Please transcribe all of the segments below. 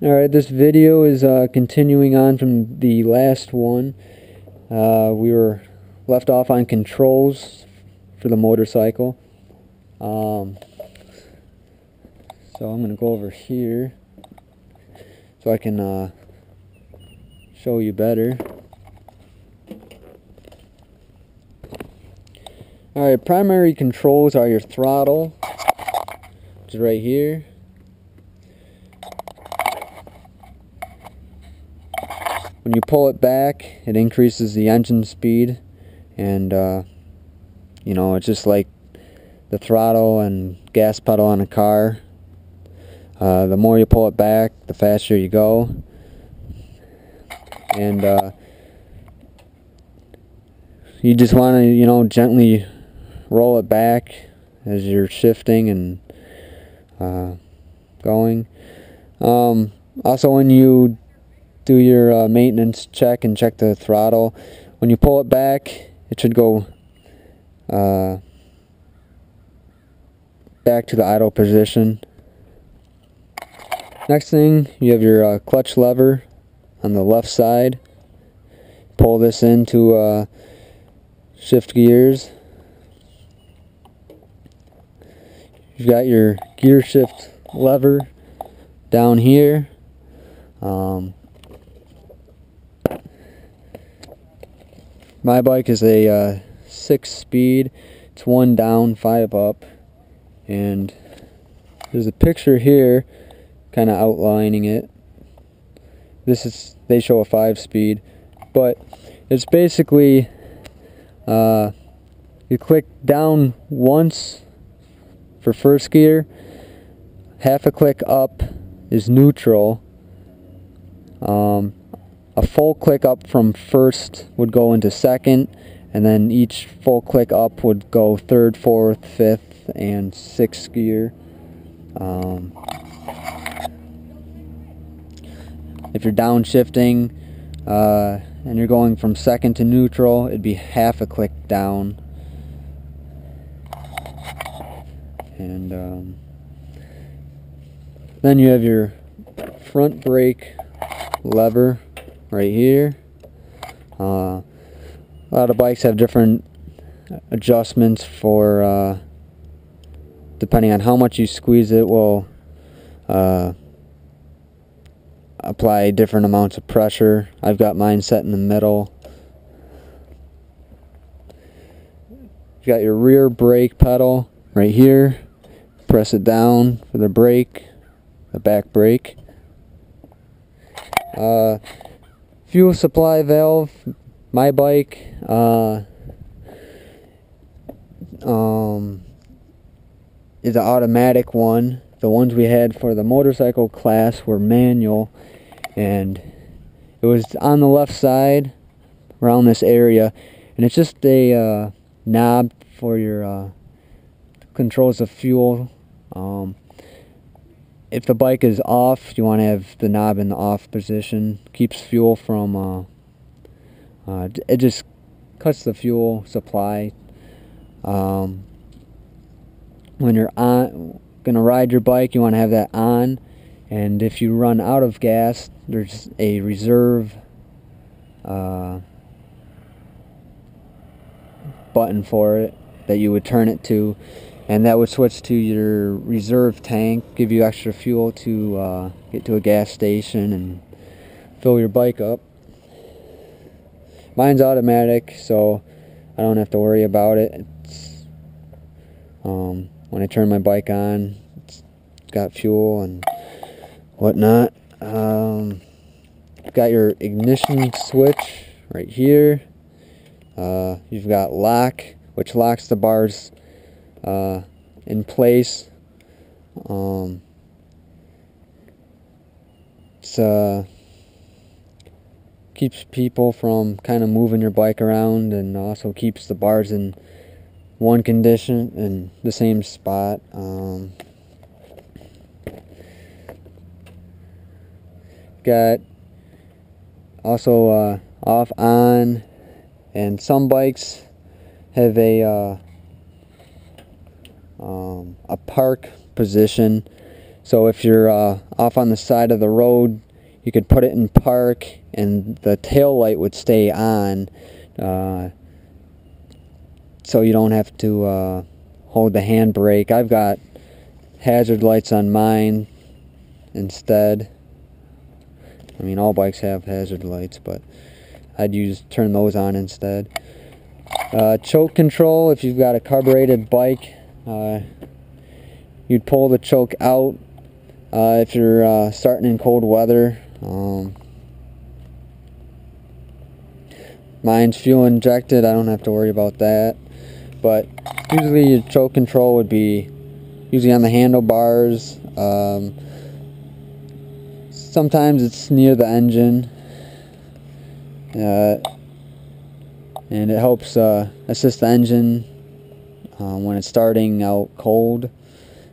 Alright, this video is continuing on from the last one. We were left off on controls for the motorcycle. So I'm going to go over here so I can show you better. Alright, primary controls are your throttle, which is right here. When you pull it back, it increases the engine speed, and you know, it's just like the throttle and gas pedal on a car. The more you pull it back, the faster you go. And you just want to, you know, gently roll it back as you're shifting and going. Also, when you do your maintenance check and check the throttle, when you pull it back, it should go back to the idle position. Next thing, you have your clutch lever on the left side. Pull this into shift gears. You've got your gear shift lever down here. My bike is a 6-speed. It's 1 down, 5 up, and there's a picture here kind of outlining it. They show a 5-speed, but it's basically you click down once for first gear, half a click up is neutral. A full click up from first would go into second, and then each full click up would go third, fourth, fifth, and sixth gear. If you're downshifting and you're going from second to neutral, it'd be half a click down. And then you have your front brake lever right here. A lot of bikes have different adjustments for depending on how much you squeeze it will apply different amounts of pressure. I've got mine set in the middle. You got your rear brake pedal right here. Press it down for the brake, the back brake. Fuel supply valve. My bike is an automatic one. The ones we had for the motorcycle class were manual, and it was on the left side around this area, and it's just a knob for your controls the fuel. If the bike is off, you want to have the knob in the off position. Keeps fuel from it just cuts the fuel supply. When you're gonna ride your bike, you want to have that on, and if you run out of gas, there's a reserve button for it that you would turn it to, and that would switch to your reserve tank, give you extra fuel to get to a gas station and fill your bike up. Mine's automatic, so I don't have to worry about it. It's, when I turn my bike on, it's got fuel and whatnot. You've got your ignition switch right here. You've got lock, which locks the bars in place. Keeps people from kind of moving your bike around, and also keeps the bars in one condition in the same spot. Got also off, on, and some bikes have a park position So if you're off on the side of the road, you could put it in park and the tail light would stay on, so you don't have to hold the handbrake. I've got hazard lights on mine instead. I mean, all bikes have hazard lights, but I'd turn those on instead. Choke control, if you've got a carbureted bike, you'd pull the choke out if you're starting in cold weather. Mine's fuel injected, I don't have to worry about that. But usually your choke control would be usually on the handlebars. Sometimes it's near the engine, and it helps assist the engine when it's starting out cold.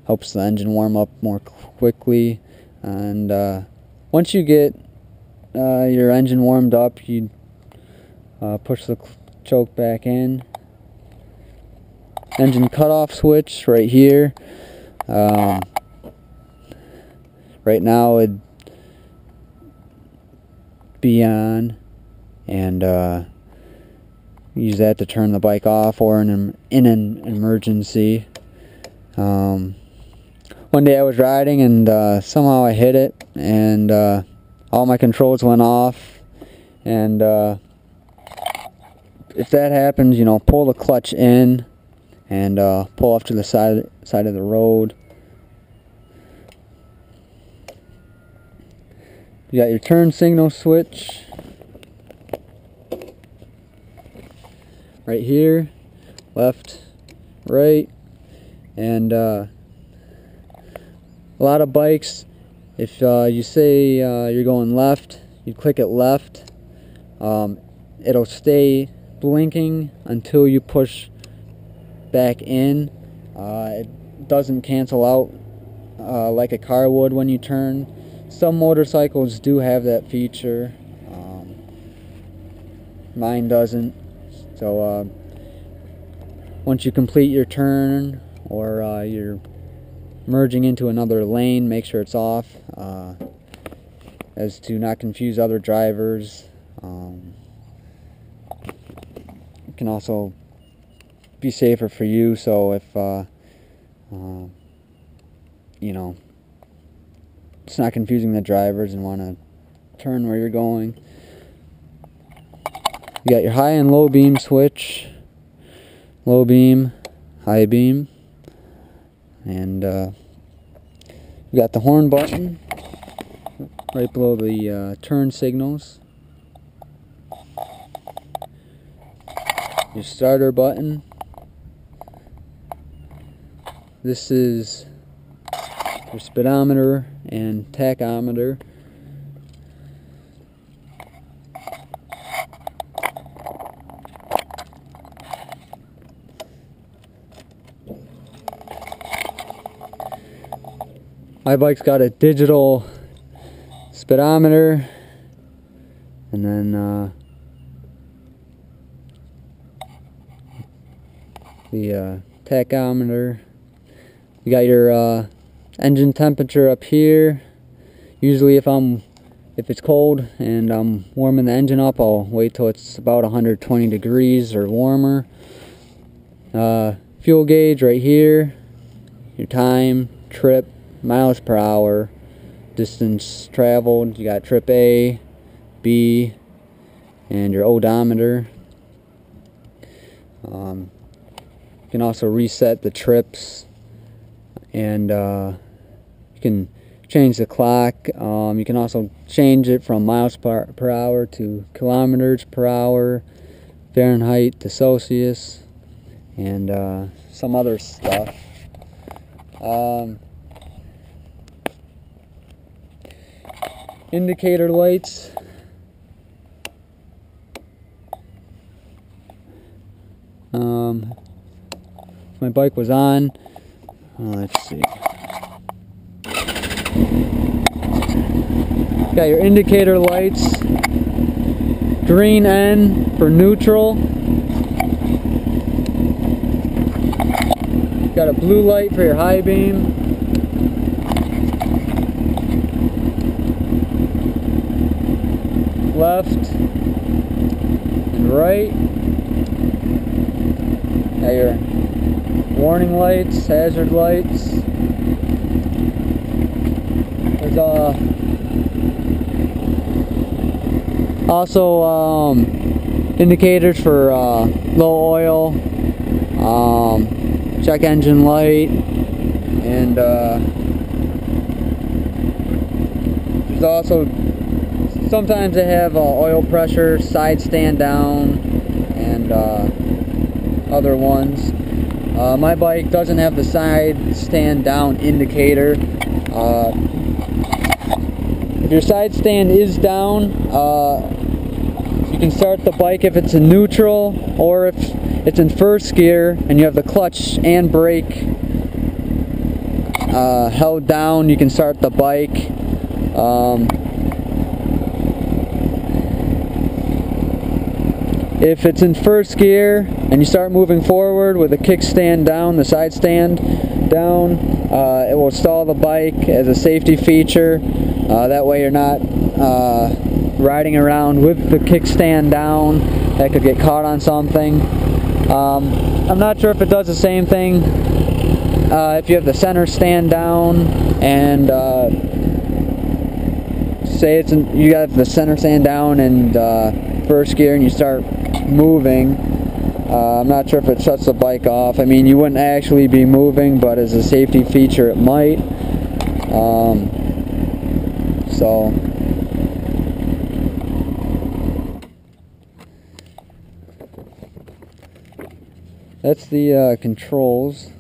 Helps the engine warm up more quickly, and once you get your engine warmed up, you push the choke back in. Engine cutoff switch right here. Right now it'd be on, and use that to turn the bike off or in an emergency. One day I was riding and somehow I hit it, and all my controls went off, and if that happens, you know, pull the clutch in and pull off to the side of the road. You got your turn signal switch right here, left, right, and a lot of bikes, if you say you're going left, you click it left, it'll stay blinking until you push back in. It doesn't cancel out like a car would when you turn. Some motorcycles do have that feature. Mine doesn't. So once you complete your turn, or you're merging into another lane, make sure it's off, as to not confuse other drivers. It can also be safer for you, so if you know, it's not confusing the drivers and want to turn where you're going. You got your high and low beam switch, low beam, high beam, and you got the horn button right below the turn signals. Your starter button. This is your speedometer and tachometer. My bike's got a digital speedometer, and then the tachometer. You got your engine temperature up here. Usually if it's cold and I'm warming the engine up, I'll wait till it's about 120 degrees or warmer. Fuel gauge right here. Your time, trip, miles per hour, distance traveled. You got trip A, B, and your odometer. You can also reset the trips, and you can change the clock. You can also change it from miles per hour to kilometers per hour, Fahrenheit to Celsius, and some other stuff. Indicator lights. My bike was on. Let's see. Got your indicator lights. Green N for neutral. Got a blue light for your high beam. left and right. Got your warning lights, hazard lights. There's also indicators for low oil, check engine light, and there's also sometimes they have oil pressure, side stand down, and other ones. My bike doesn't have the side stand down indicator. If your side stand is down, you can start the bike if it's in neutral, or if it's in first gear and you have the clutch and brake held down, you can start the bike. If it's in first gear and you start moving forward with the kickstand down, the side stand down, it will stall the bike as a safety feature. That way you're not riding around with the kickstand down. That could get caught on something. I'm not sure if it does the same thing if you have the center stand down and say you got the center stand down and first gear and you start moving. I'm not sure if it shuts the bike off. I mean, you wouldn't actually be moving, but as a safety feature it might. So that's the controls.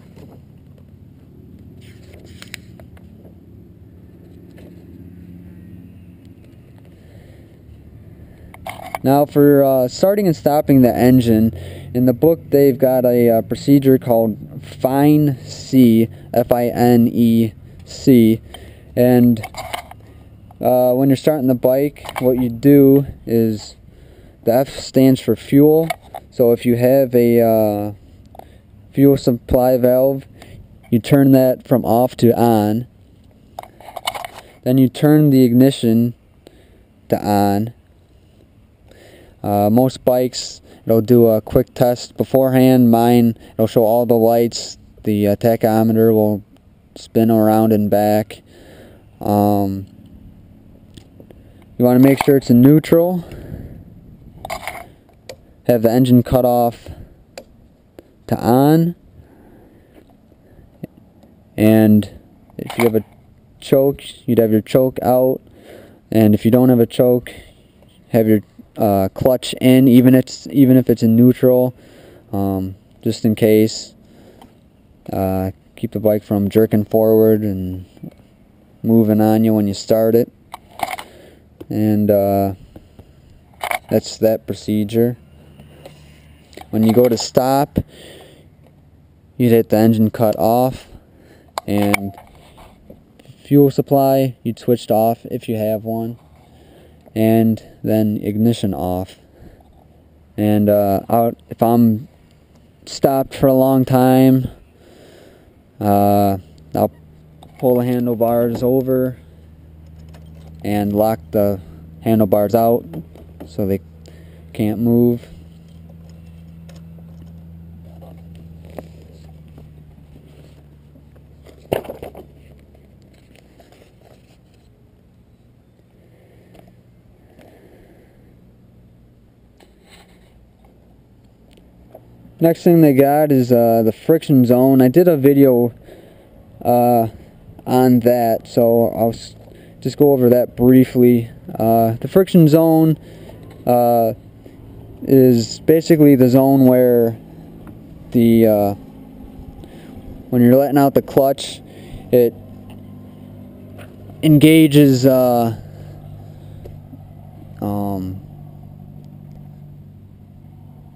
Now for starting and stopping the engine, in the book they've got a procedure called FINEC, F-I-N-E-C, and when you're starting the bike, what you do is, the F stands for fuel. So if you have a fuel supply valve, you turn that from off to on. Then you turn the ignition to on. Most bikes, it'll do a quick test beforehand. Mine, it'll show all the lights. The tachometer will spin around and back. You want to make sure it's in neutral. Have the engine cut off to on. And if you have a choke, you'd have your choke out. And if you don't have a choke, have your clutch in, even if it's in neutral, just in case. Keep the bike from jerking forward and moving on you when you start it. And that's that procedure. When you go to stop, you'd hit the engine cut off, and fuel supply you'd switched off if you have one, and then ignition off. And if I'm stopped for a long time, I'll pull the handlebars over and lock the handlebars out so they can't move. Next thing they got is the friction zone. I did a video on that, so I'll just go over that briefly. The friction zone is basically the zone where when you're letting out the clutch, it engages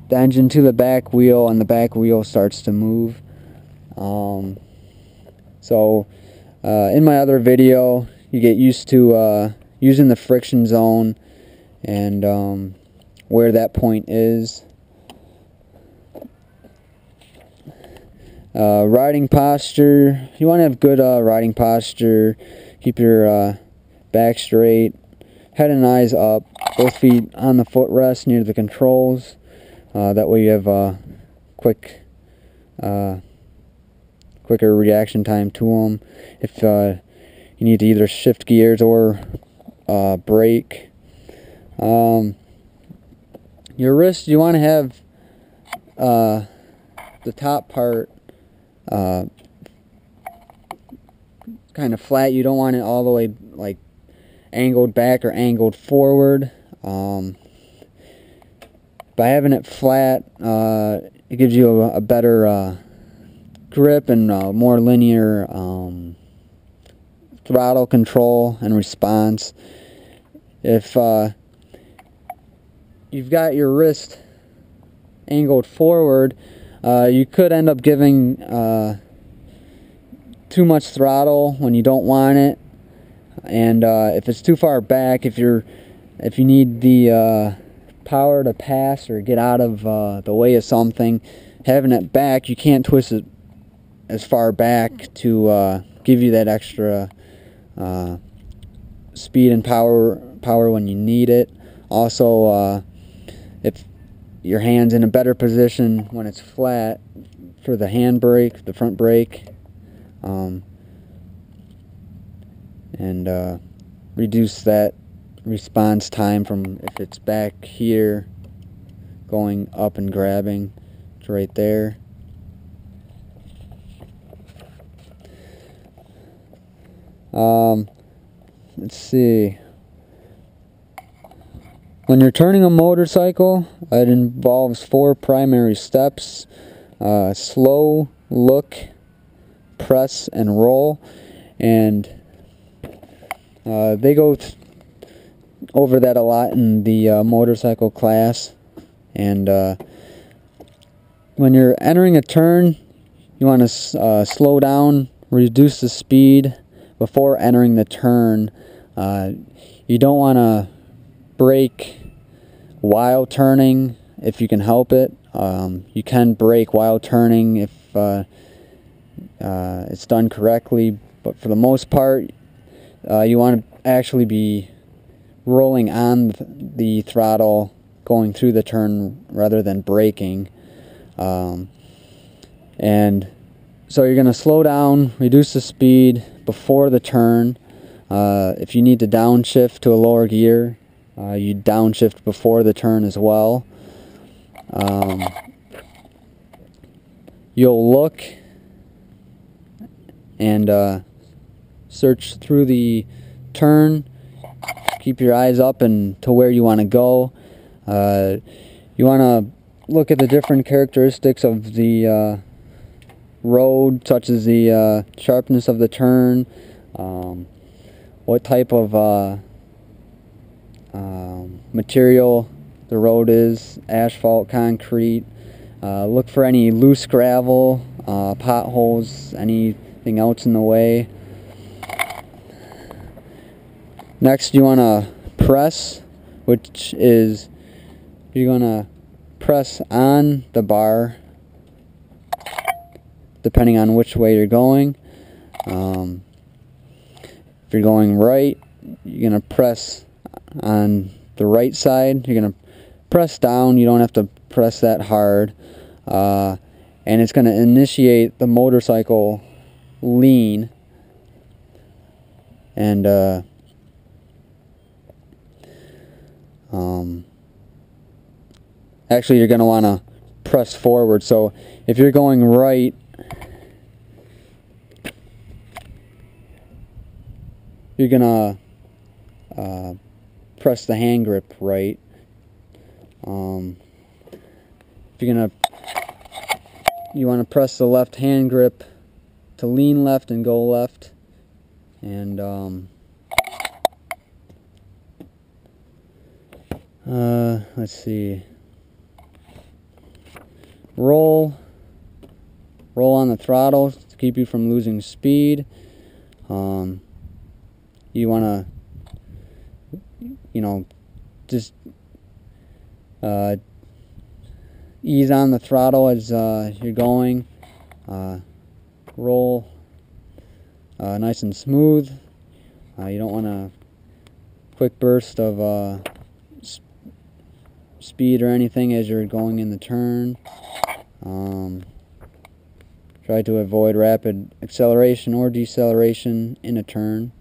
the engine to the back wheel, and the back wheel starts to move. So in my other video, you get used to using the friction zone and where that point is. Riding posture, you want to have good riding posture. Keep your back straight, head and eyes up, both feet on the footrest near the controls. That way you have a quicker reaction time to them. If you need to either shift gears or brake. Your wrist, you want to have the top part kind of flat. You don't want it all the way like angled back or angled forward. By having it flat, it gives you a better grip and more linear throttle control and response. If you've got your wrist angled forward, you could end up giving too much throttle when you don't want it, and if it's too far back, if you need the power to pass or get out of the way of something, having it back, you can't twist it as far back to give you that extra speed and power when you need it. Also, if your hand's in a better position when it's flat for the handbrake, the front brake, and reduce that response time from if it's back here going up and grabbing. It's right there. Let's see. When you're turning a motorcycle, it involves 4 primary steps: slow, look, press, and roll. And they go over that a lot in the motorcycle class. And when you're entering a turn, you want to slow down, reduce the speed before entering the turn. You don't want to brake while turning if you can help it. You can brake while turning if it's done correctly, but for the most part, you want to actually be rolling on the throttle going through the turn rather than braking. And so you're going to slow down, reduce the speed before the turn. If you need to downshift to a lower gear, you downshift before the turn as well. You'll look and search through the turn. Keep your eyes up and to where you want to go. You want to look at the different characteristics of the road, such as the sharpness of the turn, what type of material the road is, asphalt, concrete. Look for any loose gravel, potholes, anything else in the way. Next, you want to press, which is you're going to press on the bar depending on which way you're going. If you're going right, you're going to press on the right side. You're going to press down. You don't have to press that hard. And it's going to initiate the motorcycle lean. And actually, you're going to want to press forward. So if you're going right, you're going to press the hand grip right. If you're you want to press the left hand grip to lean left and go left. And let's see. Roll on the throttle to keep you from losing speed. You want to, just ease on the throttle as you're going. Roll nice and smooth. You don't want to quick burst of speed or anything as you're going in the turn. Try to avoid rapid acceleration or deceleration in a turn.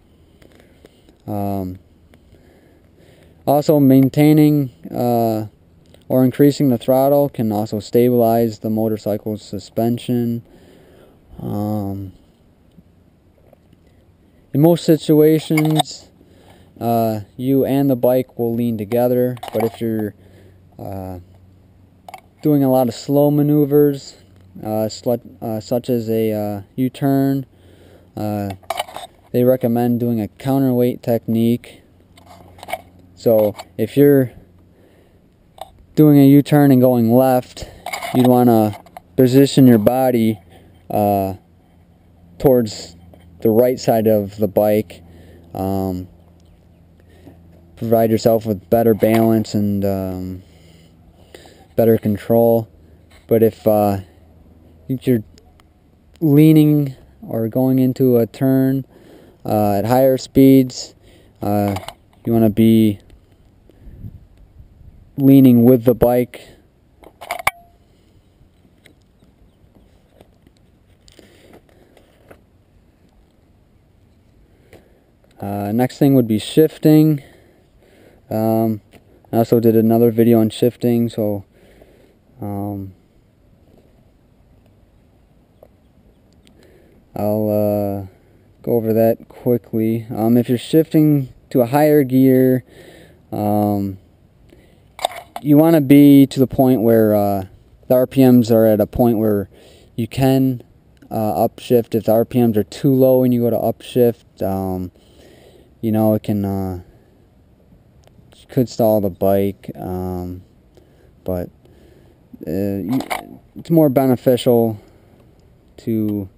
Also, maintaining or increasing the throttle can also stabilize the motorcycle's suspension. In most situations, you and the bike will lean together, but if you're doing a lot of slow maneuvers, such as a U-turn, they recommend doing a counterweight technique. So if you're doing a U-turn and going left, you'd want to position your body towards the right side of the bike. Provide yourself with better balance and better control. But if you're leaning or going into a turn at higher speeds, you want to be leaning with the bike. Next thing would be shifting. I also did another video on shifting, so I'll go over that quickly. If you're shifting to a higher gear, you want to be to the point where the RPMs are at a point where you can upshift. If the RPMs are too low when you go to upshift, you know, it can could stall the bike, but it's more beneficial to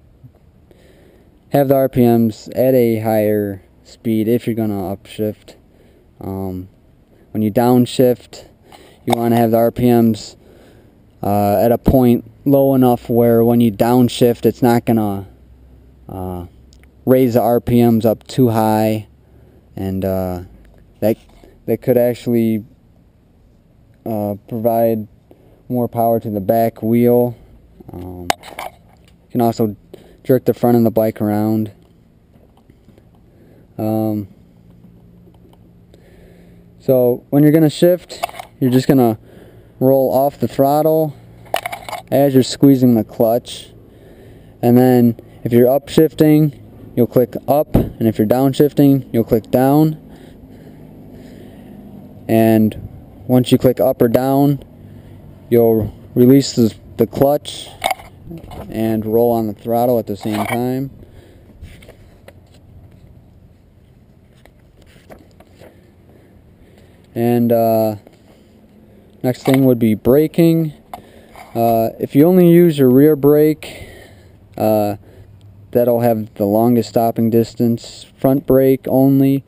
have the RPMs at a higher speed if you're going to upshift. When you downshift, you want to have the RPMs at a point low enough where when you downshift, it's not going to raise the RPMs up too high, and that could actually provide more power to the back wheel. You can also jerk the front of the bike around. So when you're going to shift, you're just going to roll off the throttle as you're squeezing the clutch. And then if you're upshifting, you'll click up, and if you're downshifting, you'll click down. And once you click up or down, you'll release the clutch and roll on the throttle at the same time. And next thing would be braking. If you only use your rear brake, that'll have the longest stopping distance. Front brake only,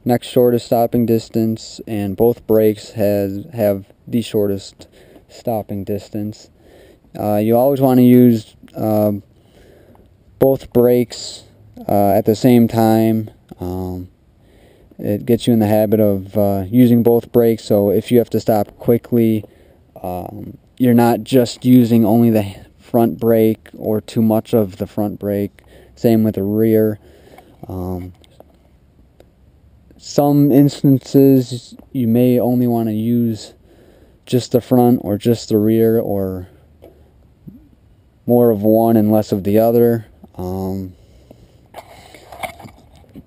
next shortest stopping distance, and both brakes have the shortest stopping distance. You always want to use both brakes at the same time. It gets you in the habit of using both brakes, so if you have to stop quickly, you're not just using only the front brake or too much of the front brake. Same with the rear. Some instances you may only want to use just the front or just the rear, or more of one and less of the other.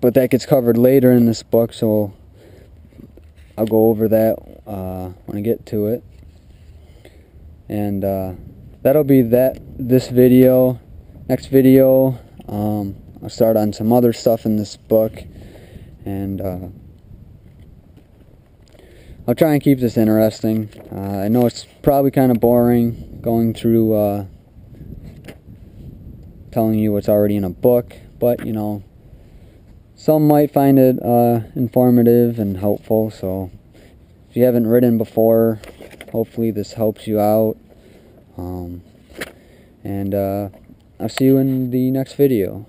But that gets covered later in this book, so I'll go over that when I get to it. And that'll be this video. Next video, I'll start on some other stuff in this book, and I'll try and keep this interesting. I know it's probably kind of boring going through telling you what's already in a book, but you know, some might find it informative and helpful. So if you haven't ridden before, hopefully this helps you out. And I'll see you in the next video.